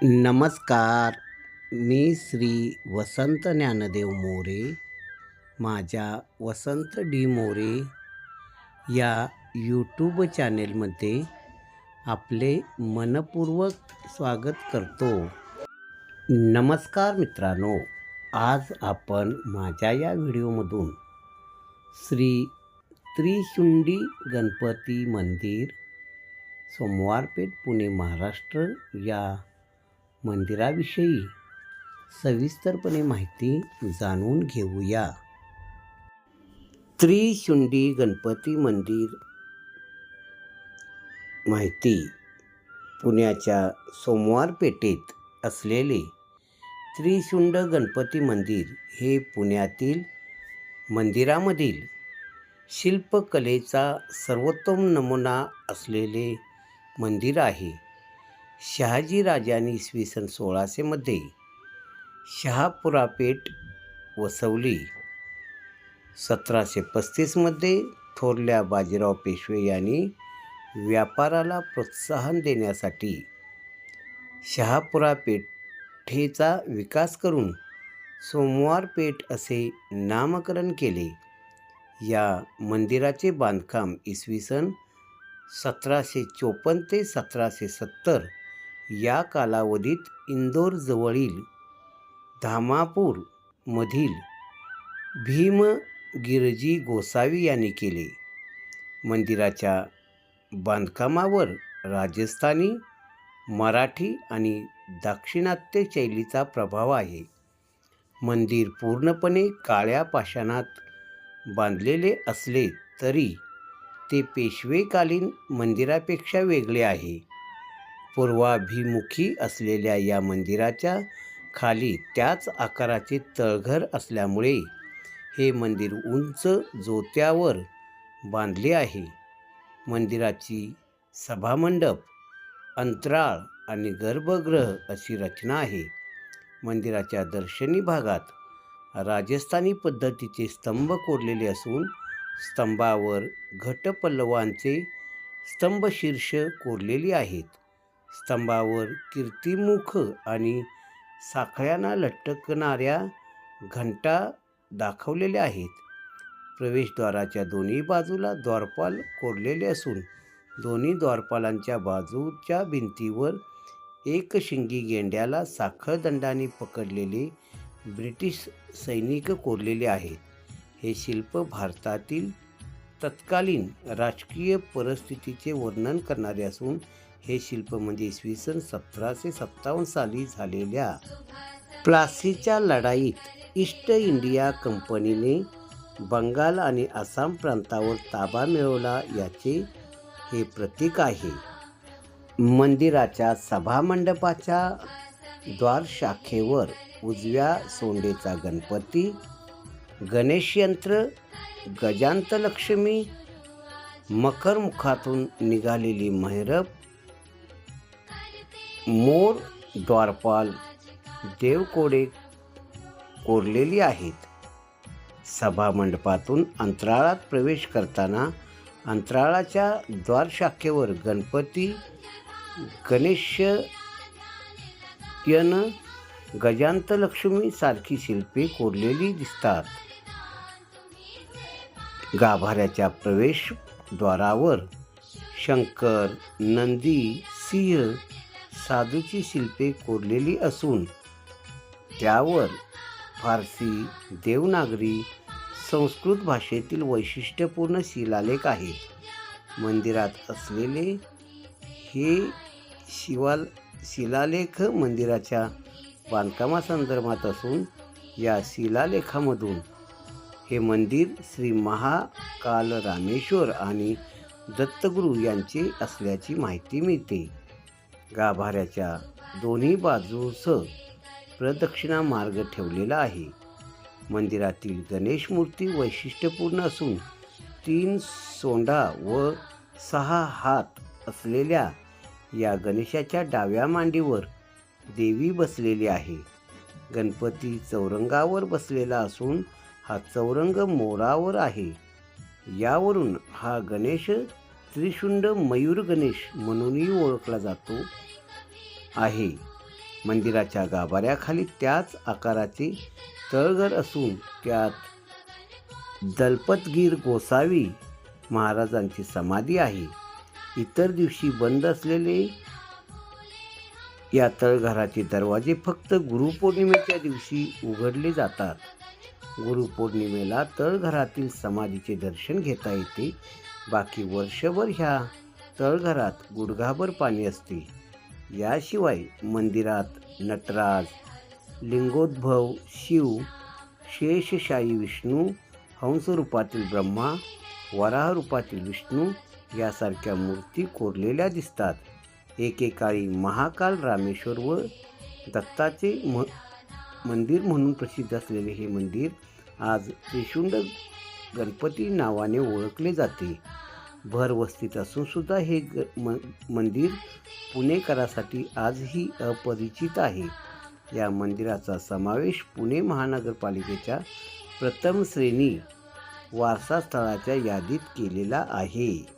नमस्कार. मी श्री वसंत ज्ञानदेव मोरे. माझ्या वसंत डी मोरे या यूट्यूब चॅनेलमध्ये आपले मनपूर्वक स्वागत करतो. नमस्कार मित्रांनो, आज आपण माझ्या या व्हिडिओमधून श्री त्रिशुंडी गणपती मंदिर, सोमवारपेठ, पुणे, महाराष्ट्र या मंदिराविषयी सविस्तरपणे माहिती जाणून घेऊया. त्रिशुंडी गणपती मंदिर माहिती. पुण्याच्या सोमवार पेठेत असलेले त्रिशुंड गणपती मंदिर हे पुण्यातील मंदिरामधील शिल्पकलेचा सर्वोत्तम नमुना असलेले मंदिर आहे. शहाजी राजांनी इसवी सन 1600 मध्ये शहापुरापेठ वसवली. 1735 मध्ये थोरल्या बाजीराव पेशवे यांनी व्यापाराला प्रोत्साहन देण्यासाठी शहापुरापेठेचा विकास करून सोमवारपेठ असे नामकरण केले. या मंदिराचे बांधकाम इसवी सन 1754 ते 1770 या कालावधीत इंदोरजवळील धामापूर मधील भीमगिरजी गोसावी यांनी केले. मंदिराच्या बांधकामावर राजस्थानी, मराठी आणि दाक्षिणात्य शैलीचा प्रभाव आहे. मंदिर पूर्णपणे काळ्या पाषाणात बांधलेले असले तरी ते पेशवेकालीन मंदिरापेक्षा वेगळे आहे. पूर्वाभिमुखी असलेल्या या मंदिराच्या खाली त्याच आकाराचे तळघर असल्यामुळे हे मंदिर उंच जोत्यावर बांधले आहे. मंदिराची सभामंडप, अंतराळ आणि गर्भगृह अशी रचना आहे. मंदिराच्या दर्शनी भागात राजस्थानी पद्धतीचे स्तंभ कोरलेले असून स्तंभावर घटपल्लवांचे स्तंभशीर्ष कोरलेली आहेत. स्तंभावर कीर्तिमुख आणि साखळ्यांना लटकणाऱ्या घंटा दाखवलेल्या आहेत. प्रवेशद्वाराच्या दोन्ही बाजूला द्वारपाल कोरलेले असून दोन्ही द्वारपालांच्या बाजूच्या भिंतीवर एकशिंगी गेंड्याला साखळदंडाने पकडलेले ब्रिटिश सैनिक कोरलेले आहेत. हे शिल्प भारतातील तत्कालीन राजकीय परिस्थितीचे वर्णन करणारे असून हे शिल्प म्हणजे इसवी सन 1757 साली झालेल्या प्लासीच्या लढाईत ईस्ट इंडिया कंपनीने बंगाल आणि आसाम प्रांतावर ताबा मिळवला याचे हे प्रतीक आहे. मंदिराच्या सभामंडपाच्या द्वारशाखेवर उजव्या सोंडेचा गणपती, गणेशयंत्र, गजांतलक्ष्मी, मकरमुखातून निघालेली महिरप, मोर, द्वारपाल, देवकोडे कोरलेली आहेत. सभामंडपातून अंतराळात प्रवेश करताना अंतराळाच्या द्वारशाखेवर गणपती, गणेशयन, गजांतलक्ष्मी सारखी शिल्पे कोरलेली दिसतात. गाभाऱ्याच्या प्रवेशद्वारावर शंकर, नंदी, सिंह, साधूची शिल्पे कोरलेली असून त्यावर फारसी, देवनागरी, संस्कृत भाषेतील वैशिष्ट्यपूर्ण शिलालेख आहेत. मंदिरात असलेले हे शिलालेख मंदिराच्या बांधकामासंदर्भात असून या शिलालेखामधून हे मंदिर श्री महाकालरामेश्वर आणि दत्तगुरू यांचे असल्याची माहिती मिळते. गाभाऱ्याच्या दोन्ही बाजूस प्रदक्षिणा मार्ग ठेवलेला आहे. मंदिरातील गणेश मूर्ती वैशिष्ट्यपूर्ण असून 3 सोंडा व 6 हात असलेल्या या गणेशाच्या डाव्या मांडीवर देवी बसलेली आहे. गणपती चौरंगावर बसलेला असून हा चौरंग मोरावर आहे. यावरून हा गणेश त्रिशुंड मयूर गणेश म्हणूनही ओळखला जातो आहे. मंदिराच्या गाभाऱ्याखाली त्याच आकाराचे तळघर असून त्यात दलपतगीर गोसावी महाराजांची समाधी आहे. इतर दिवशी बंद असलेले या तळघराचे दरवाजे फक्त गुरुपौर्णिमेच्या दिवशी उघडले जातात. गुरुपौर्णिमेला तळघरातील समाधीचे दर्शन घेता येते. बाकी वर्षभर ह्या तळघरात गुडघाभर पाणी असते. याशिवाय मंदिरात नटराज, लिंगोद्भव शिव, शेषशायी विष्णू, हंस रूपातील ब्रह्मा, वराह रूपातील विष्णू यासारख्या मूर्ती कोरलेल्या दिसतात. एकेकाळी महाकाल रामेश्वर व दत्ताचे मंदिर म्हणून प्रसिद्ध असलेले हे मंदिर आज त्रिशुंड गणपती नावाने ओळखले जाते. भरवस्तीत असून सुद्धा हे मंदिर पुणेकरांसाठी आजही अपरिचित आहे. या मंदिराचा समावेश पुणे महानगरपालिकेच्या प्रथम श्रेणी वारसा स्थळाच्या यादीत केलेला आहे.